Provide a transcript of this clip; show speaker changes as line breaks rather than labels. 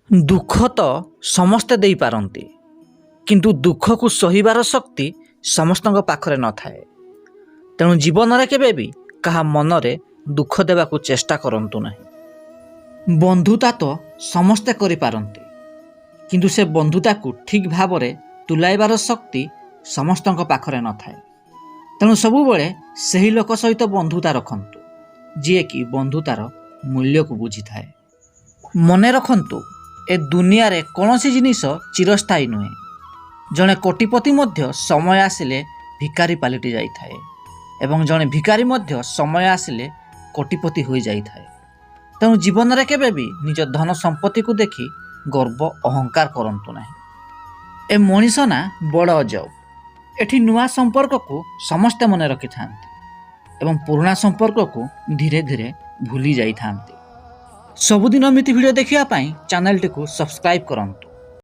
ଦୁଃଖ ତ ସମସ୍ତେ ଦେଇପାରନ୍ତି, କିନ୍ତୁ ଦୁଃଖକୁ ସହିବାର ଶକ୍ତି ସମସ୍ତଙ୍କ ପାଖରେ ନଥାଏ। ତେଣୁ ଜୀବନରେ କେବେ ବି କାହା ମନରେ ଦୁଃଖ ଦେବାକୁ ଚେଷ୍ଟା କରନ୍ତୁ ନାହିଁ। ବନ୍ଧୁତା ତ ସମସ୍ତେ କରିପାରନ୍ତି, କିନ୍ତୁ ସେ ବନ୍ଧୁତାକୁ ଠିକ୍ ଭାବରେ ତୁଲାଇବାର ଶକ୍ତି ସମସ୍ତଙ୍କ ପାଖରେ ନଥାଏ। ତେଣୁ ସବୁବେଳେ ସେହି ଲୋକ ସହିତ ବନ୍ଧୁତା ରଖନ୍ତୁ, ଯିଏକି ବନ୍ଧୁତାର ମୂଲ୍ୟକୁ ବୁଝିଥାଏ। ମନେ ରଖନ୍ତୁ, ଏ ଦୁନିଆରେ କୌଣସି ଜିନିଷ ଚିରସ୍ଥାୟୀ ନୁହେଁ। ଜଣେ କୋଟିପତି ମଧ୍ୟ ସମୟ ଆସିଲେ ଭିକାରୀ ପାଲଟି ଯାଇଥାଏ ଏବଂ ଜଣେ ଭିକାରୀ ମଧ୍ୟ ସମୟ ଆସିଲେ କୋଟିପତି ହୋଇଯାଇଥାଏ। ତେଣୁ ଜୀବନରେ କେବେ ବି ନିଜ ଧନ ସମ୍ପତ୍ତିକୁ ଦେଖି ଗର୍ବ ଅହଙ୍କାର କରନ୍ତୁ ନାହିଁ। ଏ ମଣିଷ ନା ବଡ଼ ଅଜବ। ଏଠି ନୂଆ ସମ୍ପର୍କକୁ ସମସ୍ତେ ମନେ ରଖିଥାନ୍ତି ଏବଂ ପୁରୁଣା ସମ୍ପର୍କକୁ ଧୀରେ ଧୀରେ ଭୁଲି ଯାଇଥାନ୍ତି। ସବୁଦିନ ଏମିତି ଭିଡ଼ିଓ ଦେଖିବା ପାଇଁ ଚ୍ୟାନେଲଟିକୁ ସବସ୍କ୍ରାଇବ୍ କରନ୍ତୁ।